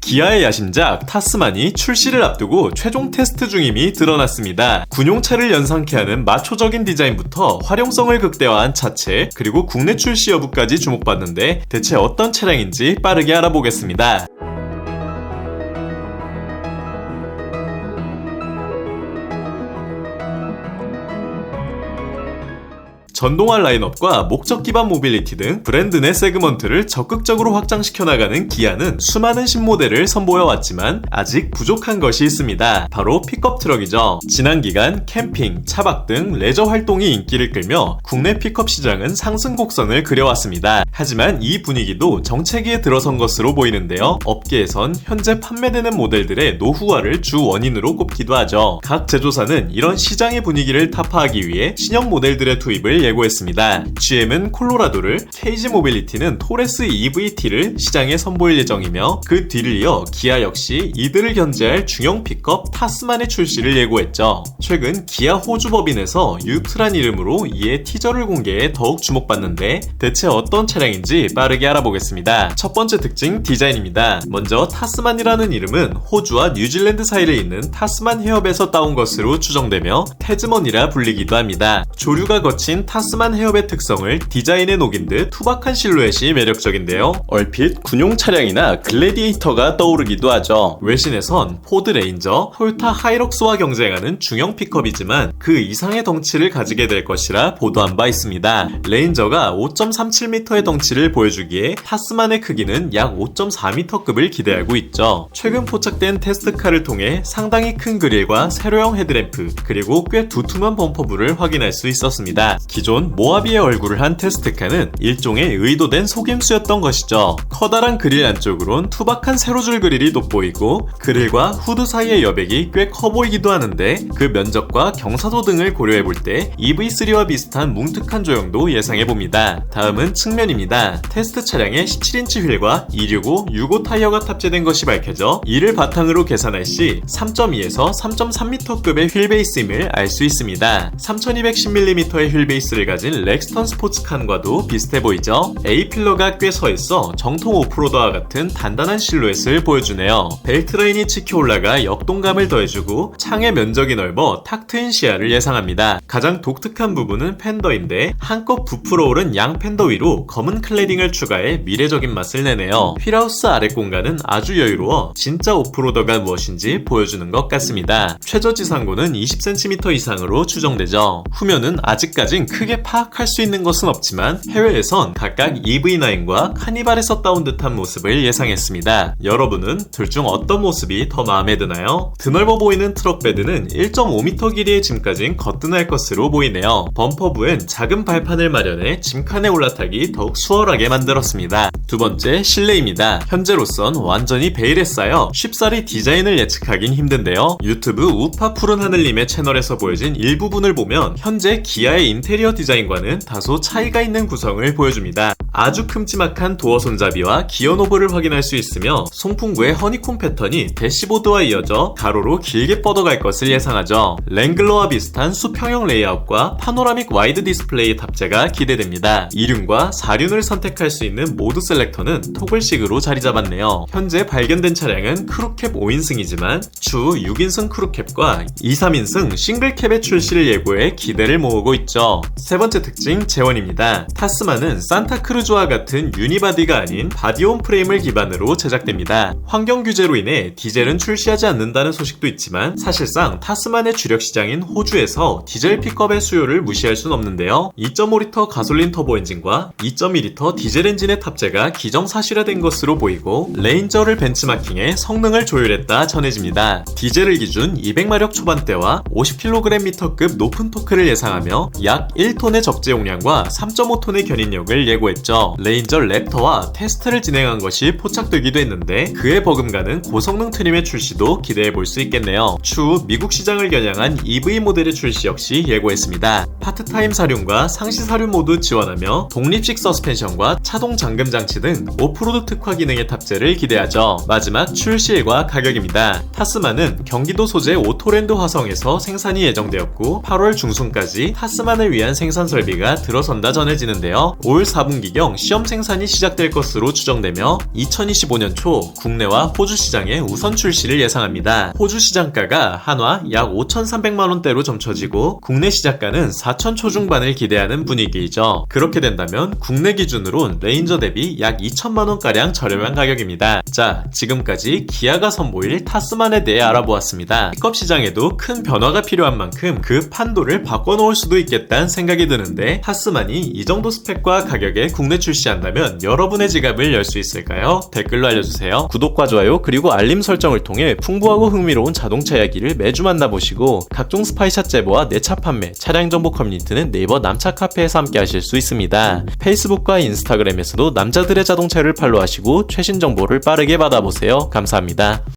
기아의 야심작 타스만이 출시를 앞두고 최종 테스트 중임이 드러났습니다. 군용차를 연상케 하는 마초적인 디자인부터 활용성을 극대화한 차체, 그리고 국내 출시 여부까지 주목받는데 대체 어떤 차량인지 빠르게 알아보겠습니다. 전동화 라인업과 목적 기반 모빌리티 등 브랜드 내 세그먼트를 적극적으로 확장시켜 나가는 기아는 수많은 신모델을 선보여왔지만 아직 부족한 것이 있습니다. 바로 픽업 트럭이죠. 지난 기간 캠핑, 차박 등 레저 활동이 인기를 끌며 국내 픽업 시장은 상승 곡선을 그려왔습니다. 하지만 이 분위기도 정체기에 들어선 것으로 보이는데요. 업계에선 현재 판매되는 모델들의 노후화를 주 원인으로 꼽기도 하죠. 각 제조사는 이런 시장의 분위기를 타파하기 위해 신형 모델들의 투입을 예고했습니다. GM은 콜로라도를, KG 모빌리티는 토레스 EVT를 시장에 선보일 예정이며 그 뒤를 이어 기아 역시 이들을 견제할 중형 픽업 타스만의 출시를 예고했죠. 최근 기아 호주 법인에서 유트란 이름으로 이에 티저를 공개해 더욱 주목받는데 대체 어떤 차량인지 빠르게 알아보겠습니다. 첫 번째 특징 디자인입니다. 먼저 타스만이라는 이름은 호주와 뉴질랜드 사이를 잇는 타스만 해협에서 따온 것으로 추정되며 태즈먼이라 불리기도 합니다. 조류가 거친 타스만 해협의 특성을 디자인에 녹인 듯 투박한 실루엣이 매력적인데요. 얼핏 군용 차량이나 글래디에이터가 떠오르기도 하죠. 외신에선 포드 레인저, 토요타 하이럭스와 경쟁하는 중형 픽업이지만 그 이상의 덩치를 가지게 될 것이라 보도한 바 있습니다. 레인저가 5.37m의 덩치를 보여주기에 타스만의 크기는 약 5.4m급을 기대하고 있죠. 최근 포착된 테스트카를 통해 상당히 큰 그릴과 세로형 헤드램프, 그리고 꽤 두툼한 범퍼부를 확인할 수 있었습니다. 기존 모하비의 얼굴을 한 테스트카는 일종의 의도된 속임수였던 것이죠. 커다란 그릴 안쪽으론 투박한 세로줄 그릴이 돋보이고 그릴과 후드 사이의 여백이 꽤 커 보이기도 하는데 그 면적과 경사도 등을 고려해볼 때 EV3와 비슷한 뭉툭한 조형도 예상해봅니다. 다음은 측면입니다. 테스트 차량에 17인치 휠과 265, 65 타이어가 탑재된 것이 밝혀져 이를 바탕으로 계산할 시 3.2에서 3.3m급의 휠 베이스임을 알 수 있습니다. 3210mm의 휠 베이스를 가진 렉스턴 스포츠칸과도 비슷해 보이죠? A필러가 꽤 서있어 정통 오프로더와 같은 단단한 실루엣을 보여주네요. 벨트 라인이 치켜 올라가 역동감을 더해주고 창의 면적이 넓어 탁 트인 시야를 예상합니다. 가장 독특한 부분은 팬더인데 한껏 부풀어 오른 양 팬더 위로 검은 클래딩을 추가해 미래적인 맛을 내네요. 휠하우스 아래 공간은 아주 여유로워 진짜 오프로더가 무엇인지 보여주는 것 같습니다. 최저 지상고는 20cm 이상으로 추정되죠. 후면은 아직까진 크게 파악할 수 있는 것은 없지만 해외에선 각각 EV9과 카니발에서 따온 듯한 모습을 예상했습니다. 여러분은 둘 중 어떤 모습이 더 마음에 드나요? 드넓어 보이는 트럭 베드는 1.5m 길이의 짐까진 거뜬할 것으로 보이네요. 범퍼부엔 작은 발판을 마련해 짐칸에 올라타기 더욱 수월하게 만들었습니다. 두 번째, 실내입니다. 현재로선 완전히 베일에 쌓여 쉽사리 디자인을 예측하긴 힘든데요. 유튜브 우파 푸른 하늘님의 채널에서 보여진 일부분을 보면 현재 기아의 인테리어 디자인과는 다소 차이가 있는 구성을 보여줍니다. 아주 큼지막한 도어 손잡이와 기어 노브를 확인할 수 있으며 송풍구의 허니콤 패턴이 대시보드와 이어져 가로로 길게 뻗어갈 것을 예상하죠. 랭글러와 비슷한 수평형 레이아웃과 파노라믹 와이드 디스플레이 탑재가 기대됩니다. 2륜과 4륜을 선택할 수 있는 모드 셀렉터는 토글식으로 자리 잡았네요. 현재 발견된 차량은 크루캡 5인승이지만 추후 6인승 크루캡과 2, 3인승 싱글캡의 출시를 예고해 기대를 모으고 있죠. 세 번째 특징, 재원입니다. 타스만은 산타크루즈와 같은 유니바디가 아닌 바디온 프레임을 기반으로 제작됩니다. 환경 규제로 인해 디젤은 출시하지 않는다는 소식도 있지만 사실상 타스만의 주력 시장인 호주에서 디젤 픽업의 수요를 무시할 순 없는데요. 2.5L 가솔린 터보 엔진과 2.2L 디젤 엔진의 탑재가 기정사실화된 것으로 보이고 레인저를 벤치마킹해 성능을 조율했다 전해집니다. 디젤을 기준 200마력 초반대와 50kgm급 높은 토크를 예상하며 약 1톤의 적재 용량과 3.5톤의 견인력을 예고했죠. 레인저 랩터와 테스트를 진행한 것이 포착되기도 했는데 그에 버금가는 고성능 트림의 출시도 기대해볼 수 있겠네요. 추후 미국 시장을 겨냥한 EV 모델의 출시 역시 예고했습니다. 파트타임 사륜과 상시 사륜 모두 지원하며 독립식 서스펜션과 차동 잠금 장치 등 오프로드 특화 기능의 탑재를 기대하죠. 마지막 출시일과 가격입니다. 타스만은 경기도 소재 오토랜드 화성에서 생산이 예정되었고 8월 중순까지 타스만을 위한 생산 설비가 들어선다 전해지는데요. 올 4분기경 시험 생산이 시작될 것으로 추정되며 2025년 초 국내와 호주 시장에 우선 출시를 예상합니다. 호주 시장가가 한화 약 5,300만원대로 점쳐지고 국내 시작가는 4천 초중반을 기대하는 분위기이죠. 그렇게 된다면 국내 기준으론 레인저 대비 약 2천만원가량 저렴한 가격입니다. 자, 지금까지 기아가 선보일 타스만에 대해 알아보았습니다. 픽업 시장에도 큰 변화가 필요한 만큼 그 판도를 바꿔놓을 수도 있겠다는 생각이 드는데 타스만이 이 정도 스펙과 가격에 국내 출시한다면 여러분의 지갑을 열 수 있을까요? 댓글로 알려주세요. 구독과 좋아요 그리고 알림 설정을 통해 풍부하고 흥미로운 자동차 이야기를 매주 만나보시고 각종 스파이샷 제보와 내차 판매, 차량 정보 커뮤니티는 네이버 남차 카페에서 함께 하실 수 있습니다. 페이스북과 인스타그램에서도 남자들의 자동차를 팔로우하시고 최신 정보를 빠르게 받아보세요. 감사합니다.